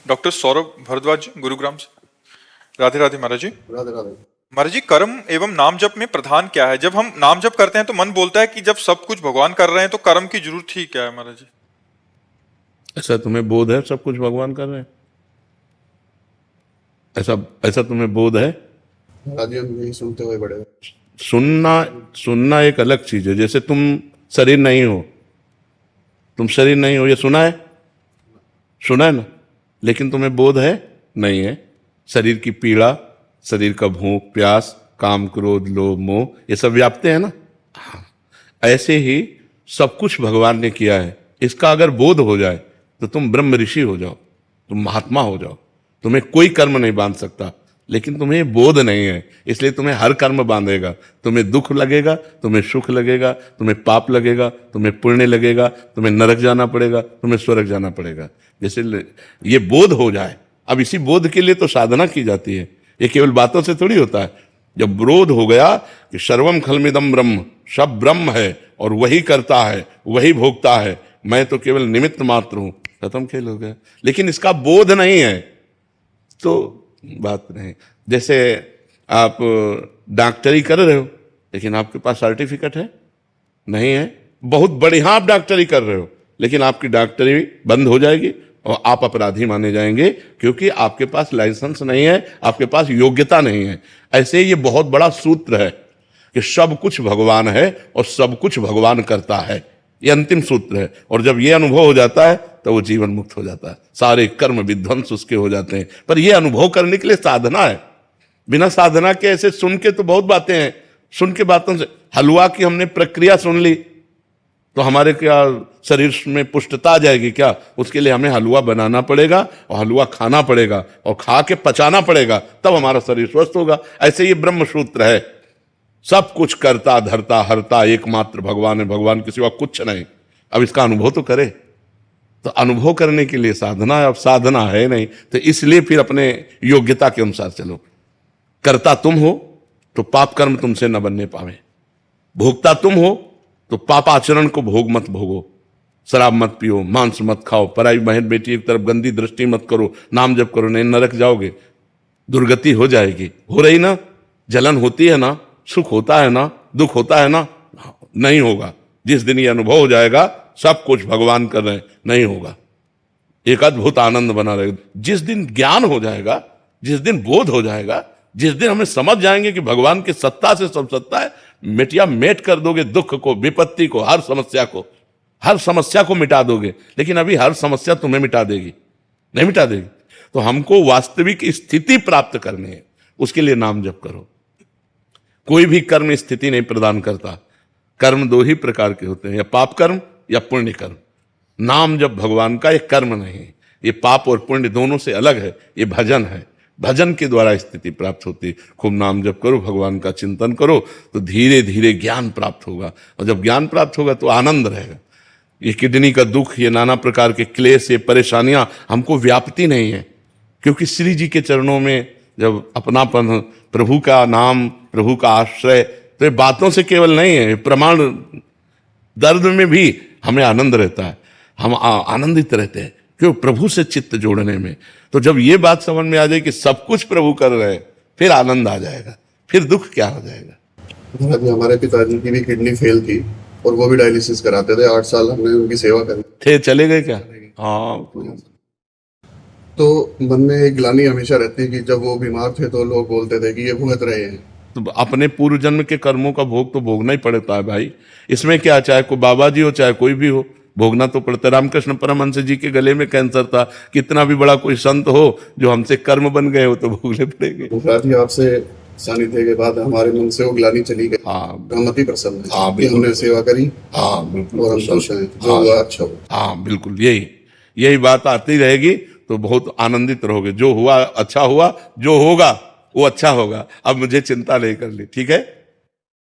Doctor Saurabh Bhardwaj, Gurugram से। राधे राधे महाराज जी। राधे राधे। महाराज जी, कर्म एवं नाम जप में प्रधान क्या है? जब हम नाम जप करते हैं तो मन बोलता है कि जब सब कुछ भगवान कर रहे हैं तो कर्म की जरूरत ही क्या है महाराज जी? ऐसा तुम्हें बोध है सब कुछ भगवान कर रहे हैं? ऐसा ऐसा तुम्हें बोध है? राजी हम यही सुनते हुए बड़े हुए। सुनना एक अलग चीज है। जैसे तुम शरीर नहीं हो, तुम शरीर नहीं हो, ये सुना है ना, लेकिन तुम्हें बोध है नहीं है। शरीर की पीड़ा, शरीर का भूख प्यास, काम क्रोध लोभ मोह, ये सब व्याप्त है ना। हाँ, ऐसे ही सब कुछ भगवान ने किया है। इसका अगर बोध हो जाए तो तुम ब्रह्म ऋषि हो जाओ, तुम महात्मा हो जाओ। तुम्हें कोई कर्म नहीं बांध सकता, लेकिन तुम्हें बोध नहीं है, इसलिए तुम्हें हर कर्म बांधेगा। तुम्हें दुख लगेगा, तुम्हें सुख लगेगा, तुम्हें पाप लगेगा, तुम्हें पुण्य लगेगा, तुम्हें नरक जाना पड़ेगा, तुम्हें स्वर्ग जाना पड़ेगा। जैसे ये बोध हो जाए। अब इसी बोध के लिए तो साधना की जाती है, ये केवल बातों से थोड़ी होता है। जब बोध हो गया कि सर्वम खलमिदम ब्रह्म, सब ब्रह्म है और वही करता है, वही भोगता है, मैं तो केवल निमित्त मात्र हूं, खत्म खेल हो गया। लेकिन इसका बोध नहीं है तो बात नहीं। जैसे आप डॉक्टरी कर रहे हो, लेकिन आपके पास सर्टिफिकेट है नहीं है, बहुत बढ़िया आप डॉक्टरी कर रहे हो, लेकिन आपकी डॉक्टरी बंद हो जाएगी और आप अपराधी माने जाएंगे, क्योंकि आपके पास लाइसेंस नहीं है, आपके पास योग्यता नहीं है। ऐसे ये बहुत बड़ा सूत्र है कि सब कुछ भगवान है और सब कुछ भगवान करता है, ये अंतिम सूत्र है। और जब ये अनुभव हो जाता है तो वो जीवन मुक्त हो जाता है, सारे कर्म विध्वंस उसके हो जाते हैं। पर ये अनुभव करने के लिए साधना है। बिना साधना के ऐसे सुन के तो बहुत बातें हैं, सुन के बातों से, हलवा की हमने प्रक्रिया सुन ली तो हमारे क्या शरीर में पुष्टता आ जाएगी क्या? उसके लिए हमें हलवा बनाना पड़ेगा और हलवा खाना पड़ेगा और खा के पचाना पड़ेगा, तब हमारा शरीर स्वस्थ होगा। ऐसे ये ब्रह्म सूत्र है, सब कुछ करता धरता हरता एकमात्र भगवान है, भगवान के सिवा कुछ नहीं। अब इसका अनुभव तो करे, तो अनुभव करने के लिए साधना है। अब साधना है नहीं तो इसलिए फिर अपने योग्यता के अनुसार चलो। करता तुम हो तो पाप कर्म तुमसे न बनने पावे, भोगता तुम हो तो पाप आचरण को भोग मत भोगो। शराब मत पियो, मांस मत खाओ, पराई बहन बेटी एक तरफ गंदी दृष्टि मत करो, नाम जप करो, नहीं नरक जाओगे, दुर्गति हो जाएगी। हो रही ना, जलन होती है ना, सुख होता है ना, दुख होता है ना, नहीं होगा। जिस दिन ये अनुभव हो जाएगा सब कुछ भगवान कर रहे हैं, नहीं होगा। एक अद्भुत आनंद बना रहेगा। जिस दिन ज्ञान हो जाएगा, जिस दिन बोध हो जाएगा, जिस दिन हमें समझ जाएंगे कि भगवान की सत्ता से सब सत्ता है, मिटिया मेट कर दोगे दुख को, विपत्ति को, हर समस्या को मिटा दोगे। लेकिन अभी हर समस्या तुम्हें मिटा देगी नहीं मिटा देगी। तो हमको वास्तविक स्थिति प्राप्त करनी है, उसके लिए नाम जप करो। कोई भी कर्म स्थिति नहीं प्रदान करता। कर्म दो ही प्रकार के होते हैं, या पाप कर्म या पुण्य कर्म। नाम जप भगवान का एक कर्म नहीं है, ये पाप और पुण्य दोनों से अलग है, ये भजन है। भजन के द्वारा स्थिति प्राप्त होती है। खूब नाम जप करो, भगवान का चिंतन करो, तो धीरे धीरे ज्ञान प्राप्त होगा, और जब ज्ञान प्राप्त होगा तो आनंद रहेगा। ये किडनी का दुख, ये नाना प्रकार के क्लेश, ये परेशानियां हमको व्यापती नहीं है, क्योंकि श्री जी के चरणों में जब अपनापन, प्रभु का नाम, प्रभु का आश्रय, तो ये बातों से केवल नहीं है, प्रमाण। दर्द में भी हमें आनंद रहता है, हम आनंदित रहते हैं, क्यों? प्रभु से चित्त जोड़ने में। तो जब ये बात समझ में आ जाए कि सब कुछ प्रभु कर रहे हैं, फिर आनंद आ जाएगा, फिर दुख क्या हो जाएगा। हमारे पिताजी की भी किडनी फेल थी और वो भी डायलिसिस कराते थे, 8 साल हमने उनकी सेवा करी। थे चले गए क्या? हाँ। तो मन में एक ग्लानि हमेशा रहती है कि जब वो बीमार थे तो लोग बोलते थे कि ये भुगत रहे हैं। तो अपने पूर्व जन्म के कर्मों का भोग तो भोगना ही पड़ता है भाई। इसमें क्या, चाहे कोई बाबा जी हो चाहे कोई भी हो, भोगना तो पड़ता है। रामकृष्ण परमहंस जी के गले में कैंसर था, कितना भी बड़ा कोई संत हो, जो हमसे कर्म बन गए हो तो भोगने पड़ेंगे। आपसे सानिध्य के बाद हमारे मन से वो ग्लानि चली गई। हाँ, मति प्रसन्न है। हाँ, कि हमने सेवा करी। हाँ बिल्कुल, और हम खुश हैं, जो हुआ अच्छा हो। हाँ बिल्कुल, यही बात आती रहेगी तो बहुत आनंदित रहोगे। जो हुआ अच्छा हुआ, जो होगा वो अच्छा होगा। अब मुझे चिंता नहीं करनी, ठीक है।